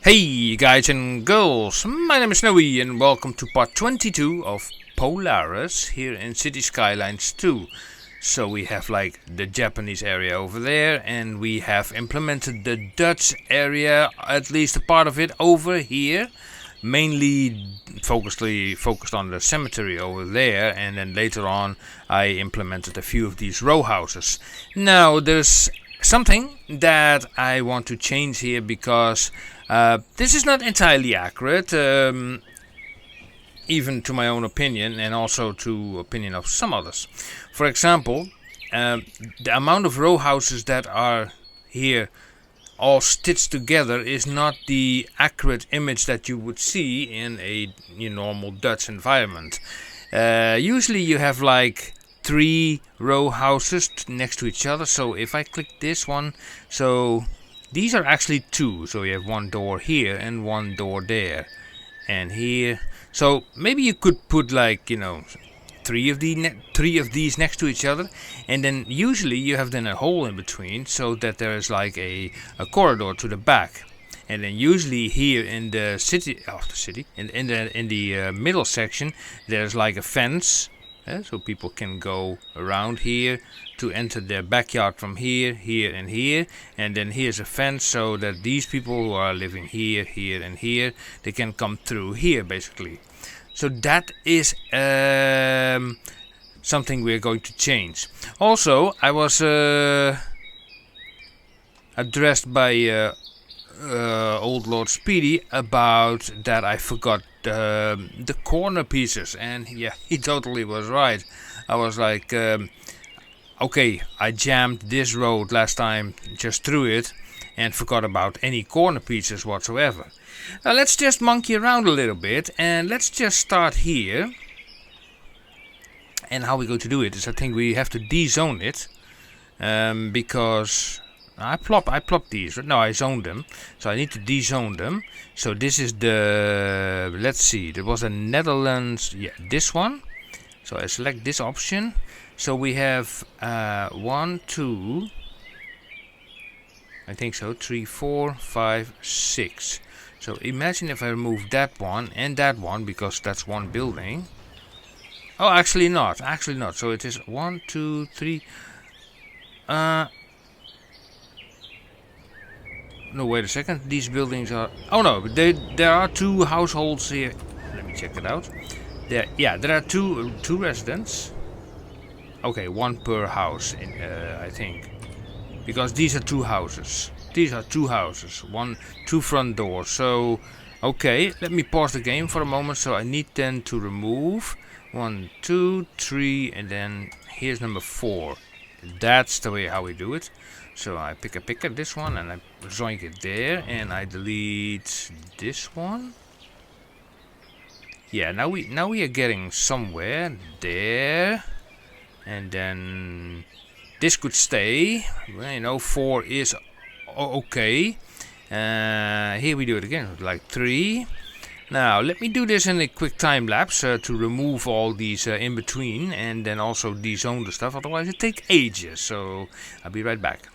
Hey guys and girls, my name is Snowy and welcome to part 22 of Polaris here in City Skylines 2. So we have like the Japanese area over there and we have implemented the Dutch area, at least a part of it, over here. Mainly focused on the cemetery over there, and then later on I implemented a few of these row houses. Now there's something that I want to change here because this is not entirely accurate, even to my own opinion and also to opinion of some others. For example, the amount of row houses that are here all stitched together is not the accurate image that you would see in a normal Dutch environment. Usually you have like 3 row houses next to each other. So if I click this one, so these are actually 2. So you have one door here and one door there and here. So maybe you could put like 3 of these next to each other, and then usually you have then a hole in between so that there is like a corridor to the back. And then usually here in the in the middle section there's like a fence, so people can go around here to enter their backyard from here, here and here. And then here's a fence so that these people who are living here, here and here, they can come through here basically. So that is something we're going to change. Also, I was addressed by Old Lord Speedy about that I forgot the corner pieces, and yeah, he totally was right. I was like, okay, I jammed this road last time just through it and forgot about any corner pieces whatsoever. Now let's just monkey around a little bit and let's just start here. And how we're going to do it is, I think we have to de-zone it, because I plopped these. No, I zoned them, so I need to de-zone them. So this is the, let's see, there was a Netherlands, yeah, this one. So I select this option. So we have 1, 2, I think so, 3, 4, 5, 6. So imagine if I remove that one and that one, because that's one building. Oh, actually not. So it is 1, 2, 3. No, wait a second. These buildings are. Oh no, there are 2 households here. Let me check it out. There are two residents. Okay, 1 per house, I think, because these are 2 houses. These are 2 houses, 2 front doors. So, okay, let me pause the game for a moment. So I need then to remove 1, 2, 3, and then here's number 4. That's the way how we do it. So I pick this one and I zoink it there, and I delete this one. Yeah, now we are getting somewhere there, and then this could stay. 4 is okay. Here we do it again, like 3. Now let me do this in a quick time lapse to remove all these in between, and then also de-zone the stuff, otherwise it takes ages. So I'll be right back.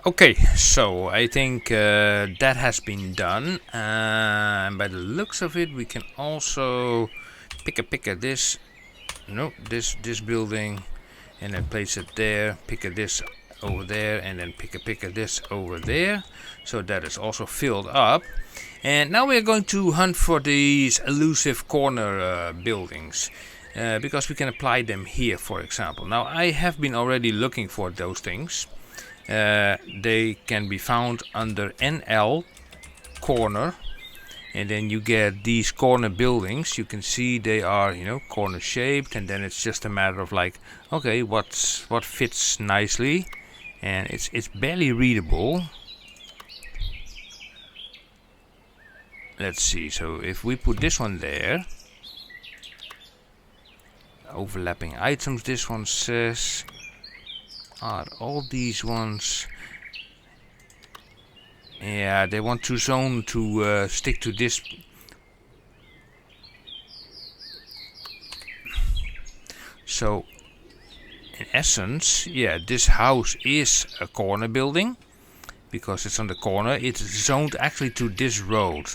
Okay, so I think that has been done, and by the looks of it we can also pick this building and then place it there, pick this over there, and then pick this over there. So that is also filled up. And now we're going to hunt for these elusive corner buildings. Because we can apply them here, for example. Now I have been already looking for those things. They can be found under NL corner. And then you get these corner buildings. You can see they are, you know, corner shaped, and then it's just a matter of like, okay, what fits nicely, and it's barely readable. Let's see. So if we put this one there, overlapping items. This one says, are all these ones? Yeah, they want to zone to stick to this. So, in essence, yeah, this house is a corner building because it's on the corner. It's zoned actually to this road.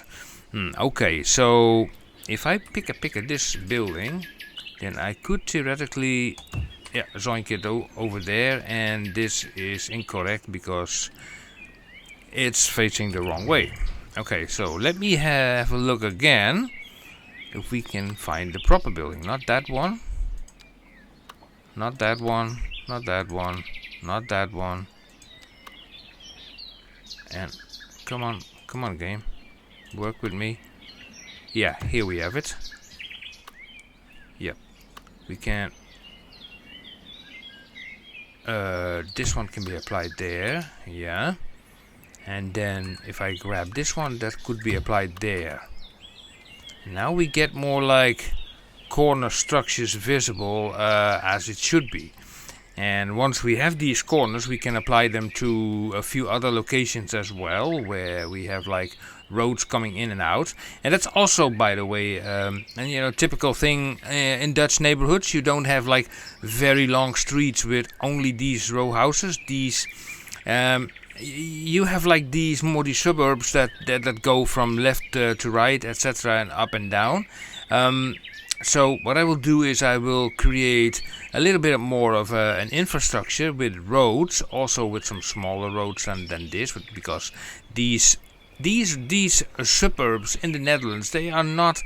Okay, so if I pick this building, then I could theoretically, yeah, zoink it over there, and this is incorrect because it's facing the wrong way. Okay, so let me have a look again if we can find the proper building. Not that one. Not that one. Not that one. Not that one. And come on game. Work with me. Yeah, here we have it. Yep. We can this one can be applied there. Yeah. And then if I grab this one, that could be applied there. Now we get more like corner structures visible as it should be. And once we have these corners, we can apply them to a few other locations as well, where we have like roads coming in and out. And that's also, by the way, and you know, typical thing in Dutch neighborhoods. You don't have like very long streets with only these row houses. These you have like these suburbs that go from left to right, etc., and up and down. So what I will do is I will create a little bit more of an infrastructure with roads, also with some smaller roads than this, because these suburbs in the Netherlands, they are not,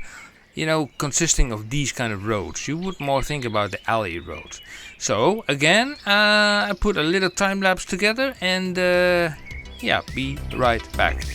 you know, consisting of these kind of roads. You would more think about the alley roads. So again, I put a little time lapse together, and yeah, be right back.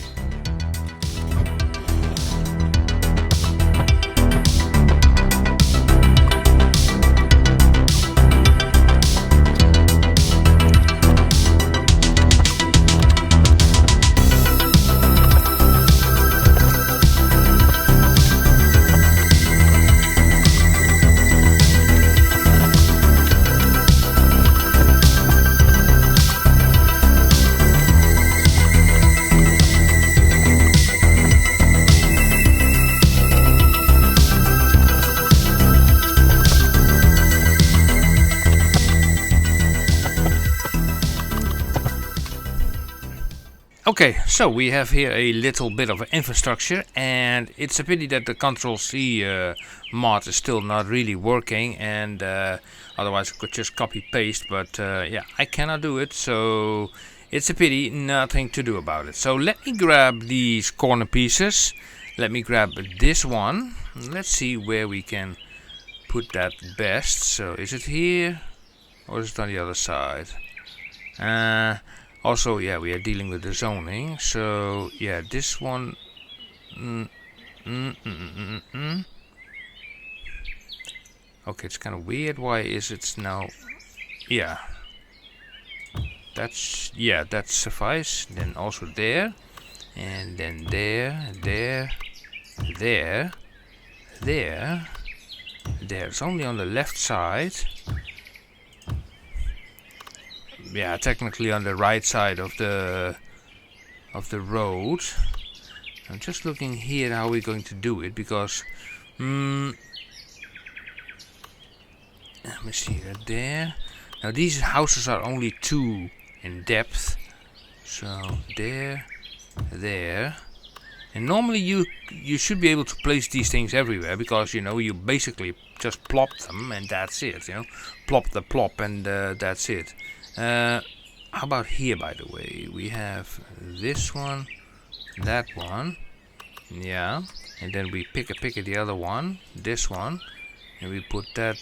Okay, so we have here a little bit of infrastructure, and it's a pity that the Ctrl-C mod is still not really working, and otherwise I could just copy-paste, but yeah, I cannot do it, so it's a pity, nothing to do about it. So let me grab these corner pieces, let me grab this one, let's see where we can put that best. So is it here, or is it on the other side? Also, yeah, we are dealing with the zoning, so yeah, this one. Okay, it's kind of weird. Why is it now? Yeah, that suffice. Then also there, and then there. It's only on the left side. Yeah, technically on the right side of the road. I'm just looking here how we're going to do it, because let me see that there. Now these houses are only 2 in depth, so there, and normally you should be able to place these things everywhere, because you know, you basically just plop them and that's it. You know, plop the plop and that's it. how about here, by the way? We have this one, that one, yeah, and then we pick the other one, this one, and we put that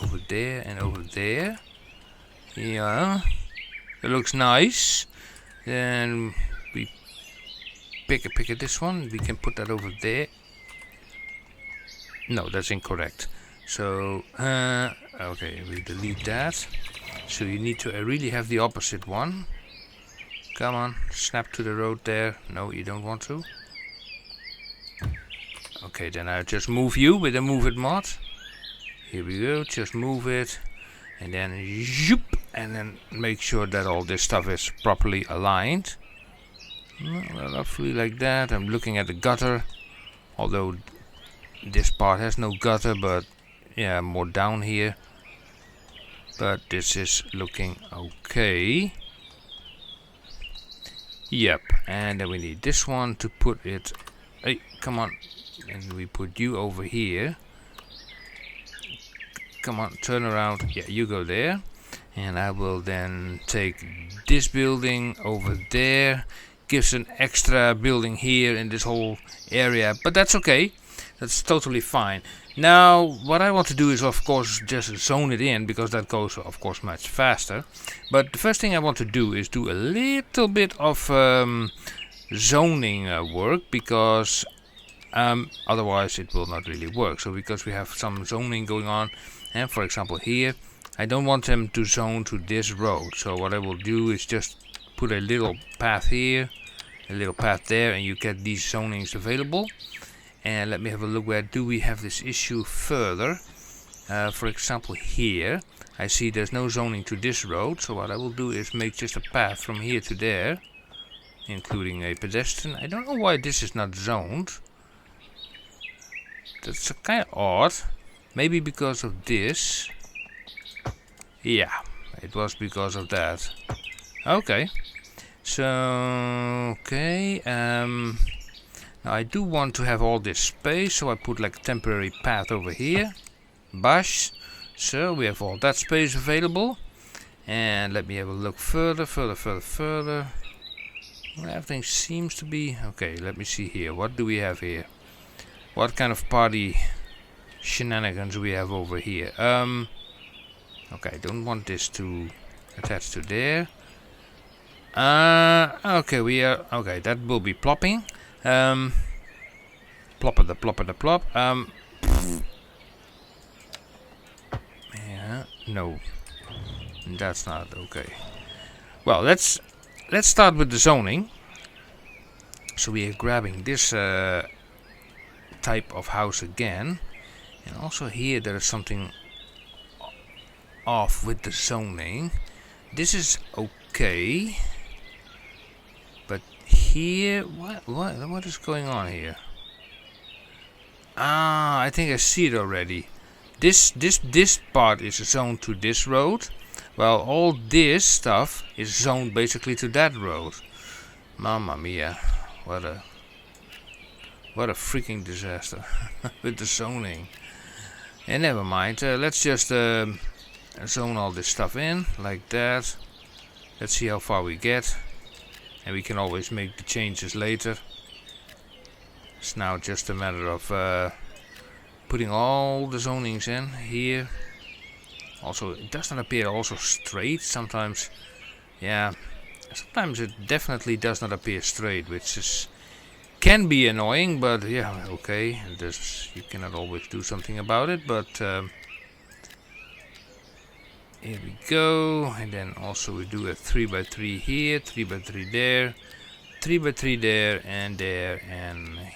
over there and over there. Yeah, it looks nice. Then we pick this one. We can put that over there. No, that's incorrect. So okay, we delete that. So you need to really have the opposite one. Come on, snap to the road there. No, you don't want to. Okay, then I'll just move you with the move it mod. Here we go, just move it. And then zoop, and then make sure that all this stuff is properly aligned. Well, roughly like that. I'm looking at the gutter. Although this part has no gutter, but yeah, more down here. But this is looking okay. Yep, and then we need this one to put it. Hey, come on. And we put you over here. Come on, turn around. Yeah, you go there. And I will then take this building over there. Gives an extra building here in this whole area. But that's okay. That's totally fine. Now, what I want to do is, of course, just zone it in, because that goes, of course, much faster. But the first thing I want to do is do a little bit of zoning work, because otherwise it will not really work. So, because we have some zoning going on, and for example here, I don't want them to zone to this road. So, what I will do is just put a little path here, a little path there, and you get these zonings available. And let me have a look, where do we have this issue further? For example here, I see there's no zoning to this road. So what I will do is make just a path from here to there, including a pedestrian. I don't know why this is not zoned. That's kind of odd. Maybe because of this. Yeah, it was because of that. Okay. So, okay. Now I do want to have all this space, so I put like a temporary path over here. Bash. So we have all that space available. And let me have a look further. Well, everything seems to be okay. Let me see here. What do we have here? What kind of party shenanigans do we have over here? Okay, I don't want this to attach to there. Okay, we are okay. That will be plopping. Plopper the plop. Yeah, no, that's not okay. Well, let's start with the zoning. So we are grabbing this type of house again, and also here there is something off with the zoning. This is okay. Here, what is going on here? Ah, I think I see it already. This part is zoned to this road, while all this stuff is zoned basically to that road. Mamma mia, what a freaking disaster with the zoning. And never mind. Let's just zone all this stuff in like that. Let's see how far we get. And we can always make the changes later. It's now just a matter of putting all the zonings in here. Also, it does not appear also straight. Sometimes, yeah, sometimes it definitely does not appear straight, which can be annoying. But yeah, okay, you cannot always do something about it. But here we go, and then also we do a 3x3 here, 3x3 there, 3x3 there, and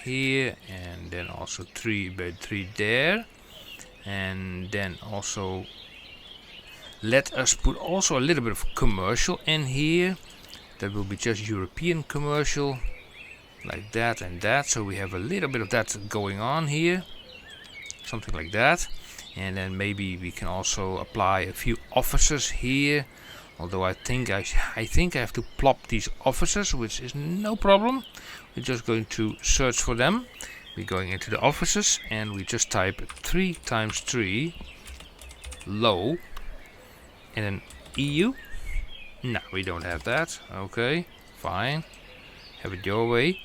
here, and then also 3x3 there, and then also let us put also a little bit of commercial in here. That will be just European commercial, like that and that. So we have a little bit of that going on here, something like that. And then maybe we can also apply a few offices here. Although I think I have to plop these offices, which is no problem. We're just going to search for them. We're going into the offices and we just type 3 times 3 low and then EU. No, we don't have that. Okay, fine. Have it your way.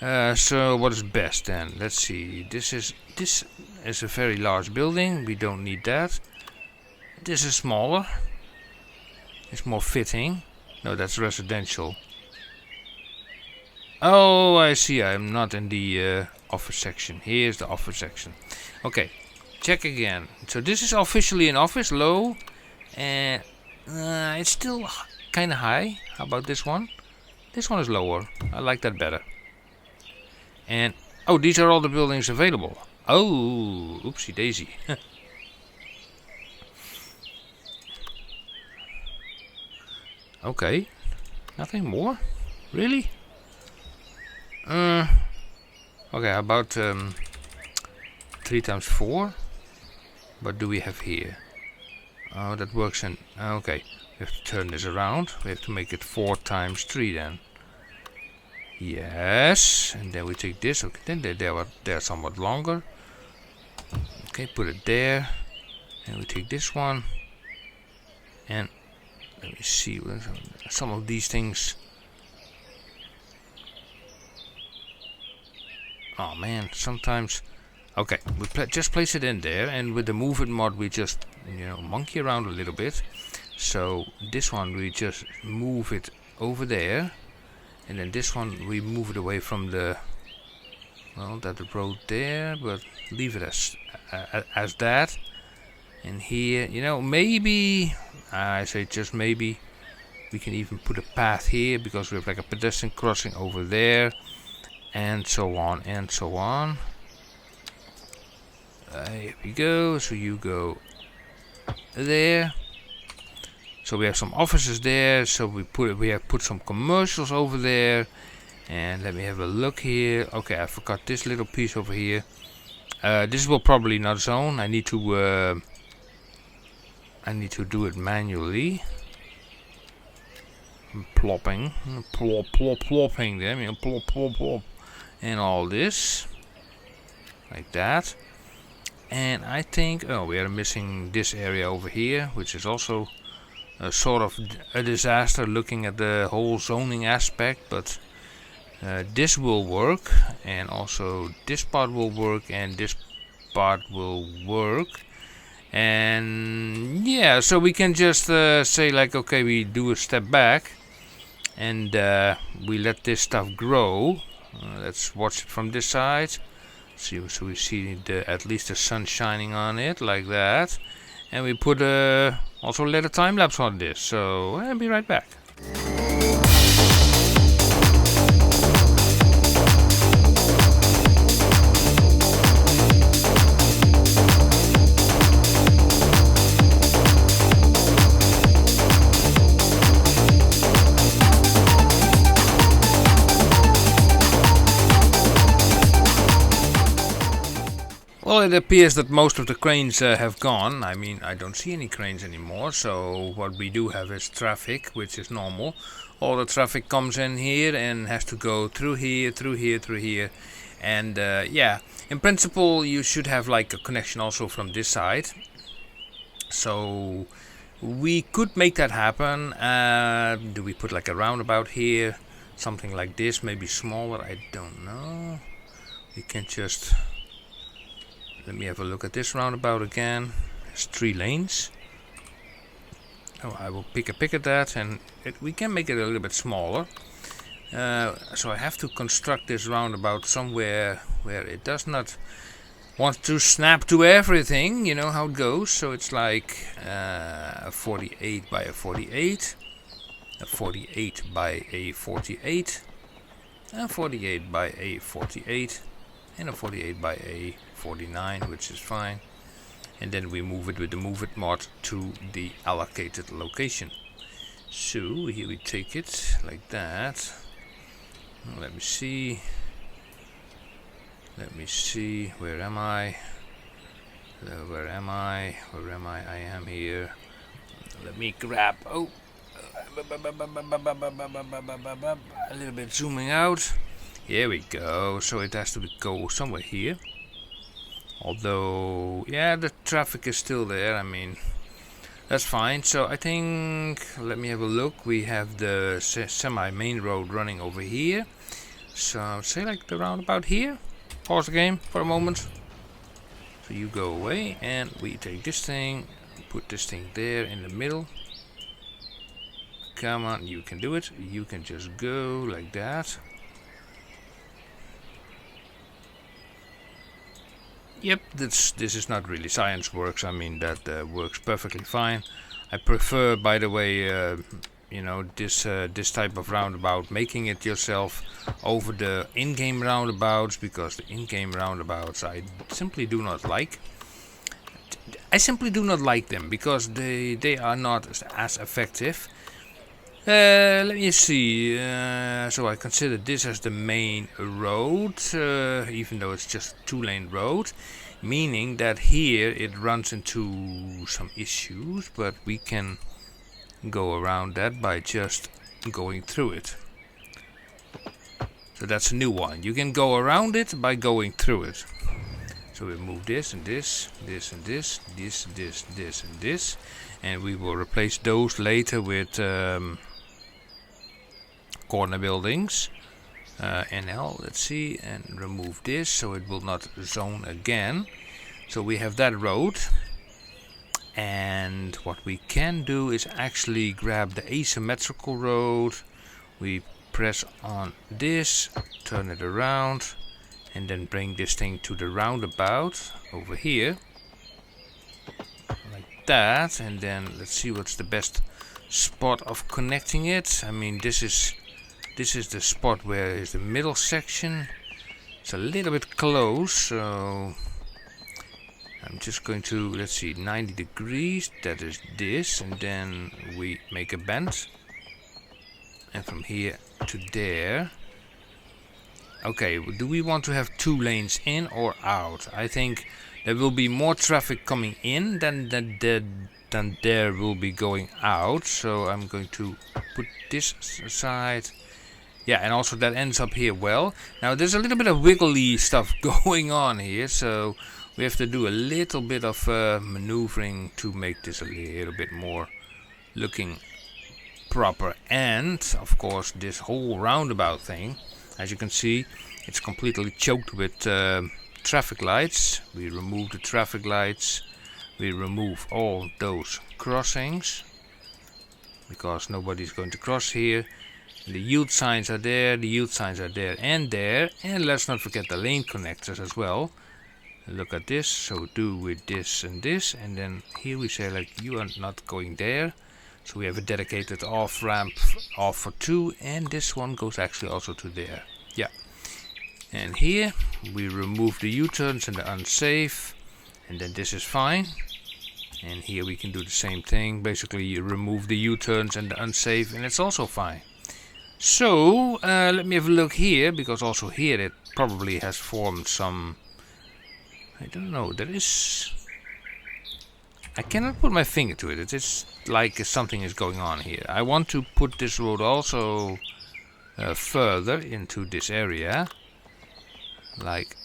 So what is best then? Let's see. This is a very large building. We don't need that. This is smaller. It's more fitting. No, that's residential. Oh, I see. I'm not in the office section. Here's the office section. Okay, check again. So this is officially an office, low, and it's still kind of high. How about this one? This one is lower. I like that better. And oh, these are all the buildings available. Oh, oopsie daisy. Okay, nothing more? Really? Okay, how about 3 times 4? What do we have here? Oh, that works in... Okay, we have to turn this around. We have to make it 4 times 3 then. Yes, and then we take this. Okay, then they're somewhat longer. Okay, put it there. And we take this one. And let me see, some of these things. Oh man, sometimes. Okay, we just place it in there, and with the move it mod we just, you know, monkey around a little bit. So this one we just move it over there, and then this one we move it away from the, well, that road there, but leave it as that. And here, you know, maybe I say just maybe we can even put a path here, because we have like a pedestrian crossing over there, and so on and so on. Here we go. So you go there. So we have some offices there. So we have put some commercials over there. And let me have a look here. Okay, I forgot this little piece over here. This will probably not zone. I need to do it manually. Plopping, plopping them, you know, plop, and all this, like that. And I think, oh, we are missing this area over here, which is also a sort of a disaster looking at the whole zoning aspect, but this will work, and also this part will work, and this part will work. And yeah, so we can just say like, okay, we do a step back, and we let this stuff grow. Let's watch it from this side. See, so we see at least the sun shining on it like that, and we put also let a time lapse on this. So I'll be right back. Well, it appears that most of the cranes have gone. I mean, I don't see any cranes anymore, so what we do have is traffic, which is normal. All the traffic comes in here and has to go through here, through here, through here. And yeah, in principle you should have like a connection also from this side. So we could make that happen. Do we put like a roundabout here? Something like this, maybe smaller, I don't know. We can just... Let me have a look at this roundabout again. There's 3 lanes. Oh, I will pick at that, and we can make it a little bit smaller. So I have to construct this roundabout somewhere where it does not want to snap to everything. You know how it goes. So it's like a 48 by a 48, a 48 by a 48, a 48 by a 48, and a 48 by a 49, which is fine. And then we move it with the move it mod to the allocated location. So here we take it like that. Let me see. Where am I? Where am I? I am here. Let me grab. Oh, a little bit zooming out. Here we go. So it has to go somewhere here. Although, yeah, the traffic is still there. I mean, That's fine. So I think, let me have a look. We have the semi-main road running over here. So say like the roundabout here. Pause the game for a moment. So you go away and we take this thing, put this thing there in the middle. Come on, you can do it. You can just go like that. Yep, this is not really science works. I mean, that works perfectly fine. I prefer, by the way, you know, this type of roundabout, making it yourself over the in-game roundabouts, because the in-game roundabouts I simply do not like. I simply do not like them because they are not as effective. Let me see. So I consider this as the main road, even though it's just a 2-lane road, meaning that here it runs into some issues, but we can go around that by just going through it. So that's a new one. You can go around it by going through it. So we move this and this, this and this, this and this, and we will replace those later with corner buildings. NL, let's see, and remove this so it will not zone again. So we have that road, and what we can do is actually grab the asymmetrical road. We press on this, turn it around, and then bring this thing to the roundabout over here, like that. And then let's see what's the best spot of connecting it. I mean, this is the spot where is the middle section. It's a little bit close, so I'm just going to, let's see, 90 degrees, that is this, and then we make a bend, and from here to there. Okay, do we want to have 2 lanes in or out? I think there will be more traffic coming in than there will be going out, so I'm going to put this aside. Yeah, and also that ends up here well. Now there's a little bit of wiggly stuff going on here, so we have to do a little bit of maneuvering to make this a little bit more looking proper. And of course this whole roundabout thing, as you can see, it's completely choked with traffic lights. We remove the traffic lights, we remove all those crossings because nobody's going to cross here. The yield signs are there, the yield signs are there, and let's not forget the lane connectors as well. Look at this, so do with this, and then here we say like you are not going there. So we have a dedicated off ramp off for 2, and this one goes actually also to there. Yeah. And here we remove the U-turns and the unsafe, and then this is fine. And here we can do the same thing. Basically you remove the U-turns and the unsafe, and it's also fine. So let me have a look here, because also here it probably has formed some, I don't know, there is, I cannot put my finger to it. It's like something is going on here. I want to put this road also further into this area, like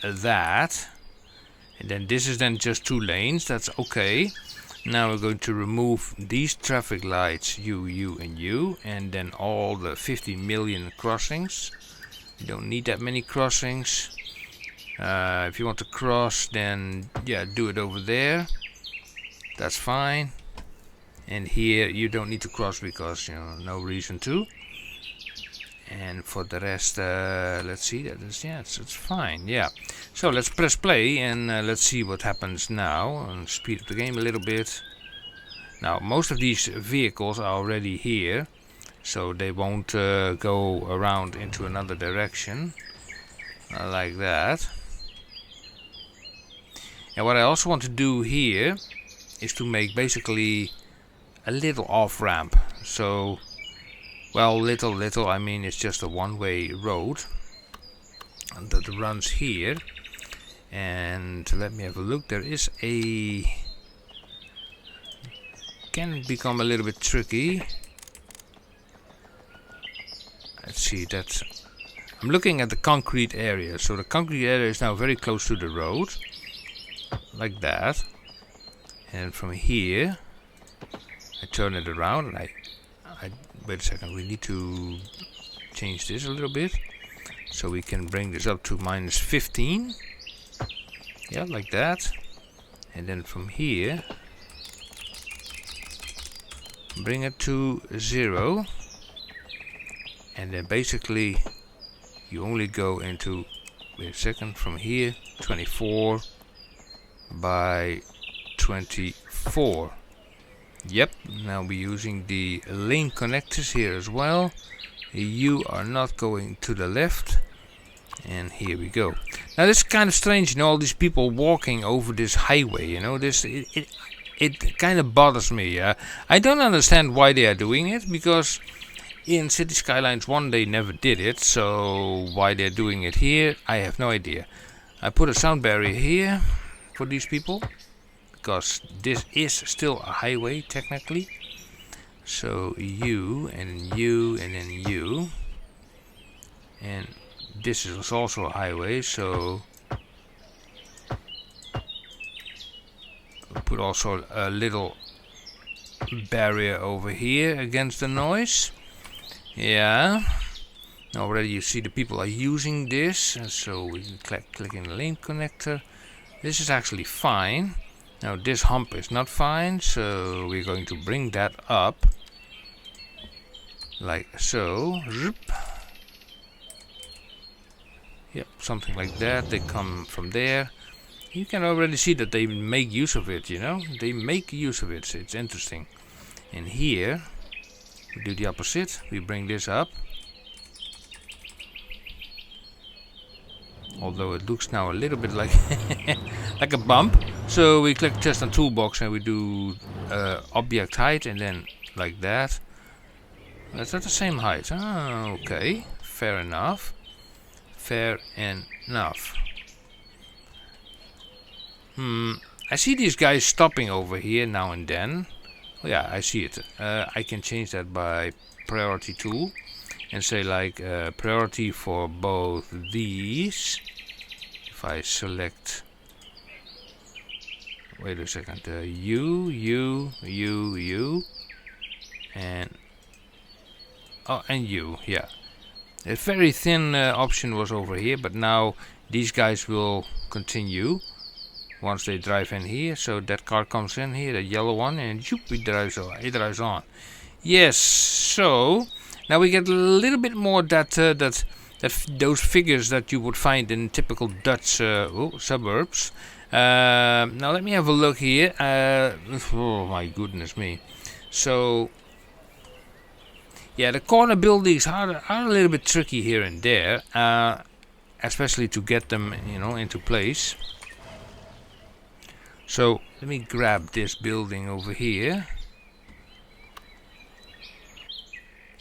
that. And then this is then just 2 lanes, that's okay. Now we're going to remove these traffic lights, you, and you, and then all the 50 million crossings. You don't need that many crossings. If you want to cross, then yeah, do it over there. That's fine. And here you don't need to cross because, you know, no reason to. And for the rest, let's see, that is, yeah, it's fine, yeah. So let's press play and let's see what happens now, and speed up the game a little bit. Now most of these vehicles are already here, so they won't go around into another direction, like that. And what I also want to do here is to make basically a little off ramp. So, well, little, I mean it's just a one-way road that runs here. And let me have a look. There is a, can become a little bit tricky. Let's see, that's, I'm looking at the concrete area. So the concrete area is now very close to the road, like that. and from here I turn it around and I wait a second, we need to change this a little bit so we can bring this up to -15. Yeah, like that. And then from here bring it to 0, and then basically you only go into, wait a second, from here 24 by 24. Yep, now we're using the lane connectors here as well. You are not going to the left, and here we go. Now this is kind of strange, you know, all these people walking over this highway, you know, this it kind of bothers me. I don't understand why they are doing it, because in City Skylines 1 they never did it, so why they're doing it here, I have no idea. I put a sound barrier here for these people, because this is still a highway technically. So you, and then you, and then you. And this is also a highway, so we'll put also a little barrier over here against the noise. Yeah. Already you see the people are using this, and so we can click in the lane connector. This is actually fine. Now this hump is not fine, so we're going to bring that up like so. Zoop. Yep, something like that. They come from there. You can already see that they make use of it, you know. They make use of it. It's interesting. And here we do the opposite. We bring this up. Although it looks now a little bit like like a bump. So we click just on toolbox and we do object height, and then like that. That's not the same height. Ah, okay. Fair enough. Fair enough. I see these guys stopping over here now and then. Oh, yeah, I see it. I can change that by priority tool and say like priority for both these. If I select, wait a second, you, and oh, and you, yeah. A very thin option was over here, but now these guys will continue once they drive in here. So that car comes in here, the yellow one, and zoop, it drives on. Yes, so now we get a little bit more that those figures that you would find in typical Dutch suburbs. Now let me have a look here. Oh my goodness me. So yeah, the corner buildings are a little bit tricky here and there, especially to get them, you know, into place. So let me grab this building over here.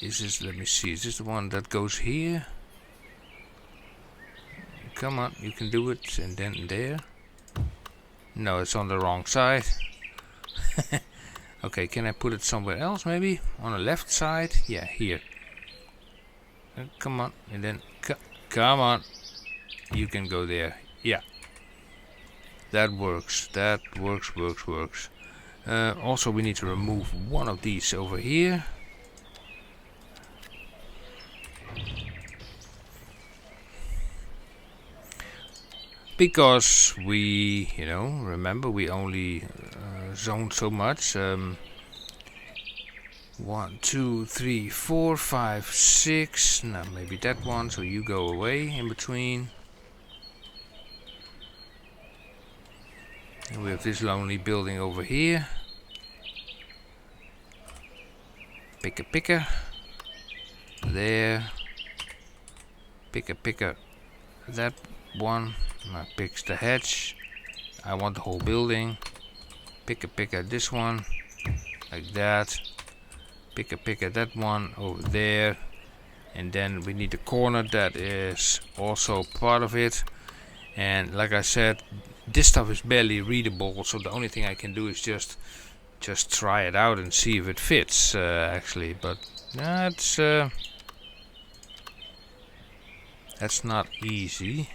Is this, let me see, is this the one that goes here? Come on, you can do it, and then there. No, it's on the wrong side. Okay, can I put it somewhere else maybe? On the left side? Yeah, here. Come on, and then come on. You can go there. Yeah. That works. That works. Also, we need to remove one of these over here. Because we, you know, remember we only zone so much. 1, 2, 3, 4, 5, 6. Now maybe that one, so you go away in between. And we have this lonely building over here. Picker. There. Picker. That one. Now picks the hedge. I want the whole building. Picker this one. Like that. Picker that one over there. And then we need the corner that is also part of it. And like I said, this stuff is barely readable, so the only thing I can do is just try it out and see if it fits actually. But that's not easy.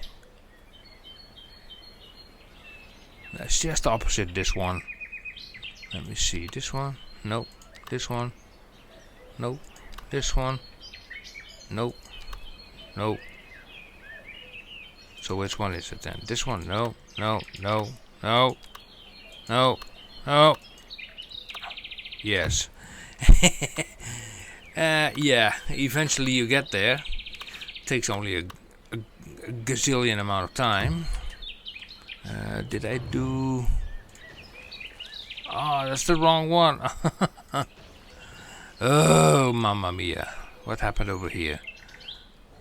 That's just opposite this one. Let me see. This one? Nope. This one? Nope. This one? Nope. Nope. So which one is it then? This one? No. No. No. No. No. No. Yes. Yeah. Eventually you get there. Takes only a gazillion amount of time. Did I do... Oh, that's the wrong one. Oh, mamma mia. What happened over here?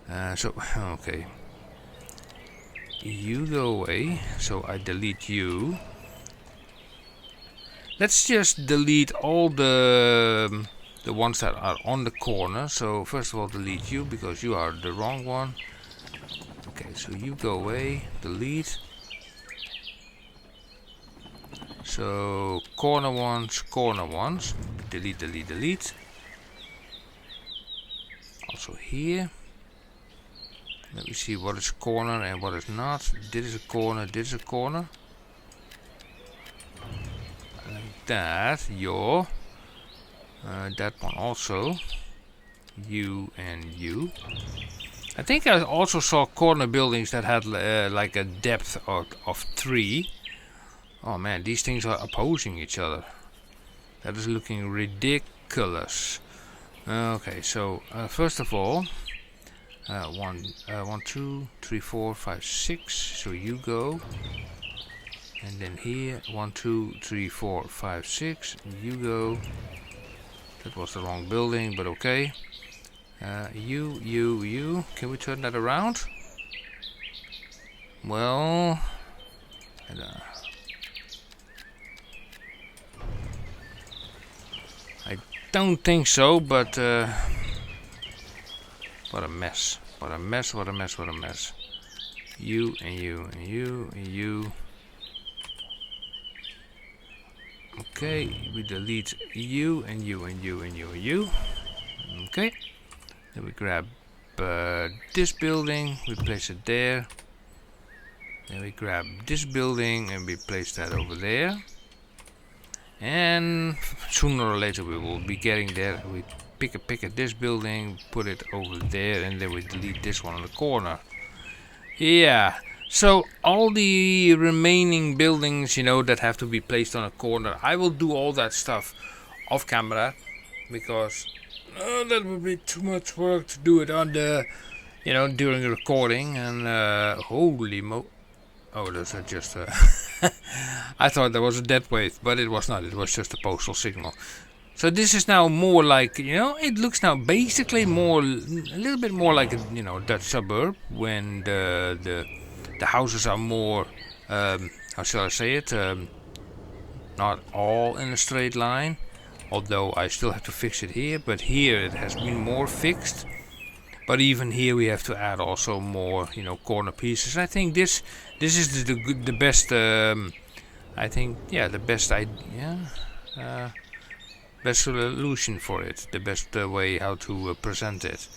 Okay. You go away. So I delete you. Let's just delete all the ones that are on the corner. So first of all, delete you because you are the wrong one. Okay, so you go away. Delete. So corner ones, delete, delete, delete. Also here. Let me see what is corner and what is not. This is a corner, this is a corner. Like that, your. That one also. You and you. I think I also saw corner buildings that had like a depth of 3. Oh man, these things are opposing each other. That is looking ridiculous. Okay, so first of all, 1, 2, 3, 4, 5, 6. So you go, and then here 1, 2, 3, 4, 5, 6. You go. That was the wrong building, but okay. You. Can we turn that around? Well, I don't think so, but what a mess. What a mess, what a mess, what a mess. You and you and you and you. Okay, we delete you and you and you and you and you. Okay. Then we grab this building, we place it there. Then we grab this building and we place that over there. And sooner or later we will be getting there. We pick at this building, put it over there, and then we delete this one on the corner. Yeah, so all the remaining buildings, you know, that have to be placed on a corner, I will do all that stuff off camera, because that would be too much work to do it on the, you know, during the recording. And holy mo... Oh, that's just I thought that was a dead weight, but it was not. It was just a postal signal. So this is now more like, you know, it looks now basically more, a little bit more like a, you know, Dutch suburb, when the houses are more, how shall I say it, not all in a straight line, although I still have to fix it here, but here it has been more fixed. But even here we have to add also more, you know, corner pieces. I think this is the best. I think, yeah, the best idea, best solution for it. The best way how to present it.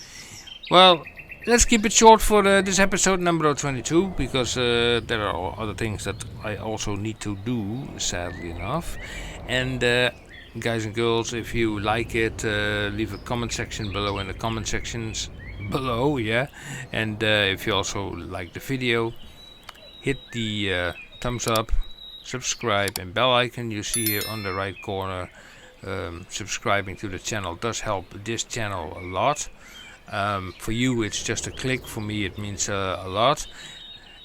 Well, let's keep it short for this episode number 22, because there are other things that I also need to do, sadly enough. And guys and girls, if you like it, leave a comment section below in the comment sections below, yeah. And if you also like the video, hit the thumbs up, subscribe, and bell icon you see here on the right corner. Subscribing to the channel does help this channel a lot. For you it's just a click, for me it means a lot.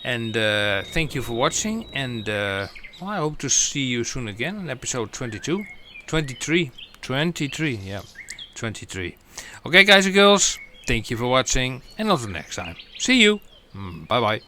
And thank you for watching, and well, I hope to see you soon again in episode 23, yeah, 23. Okay, guys and girls, thank you for watching, and until next time, see you, bye bye.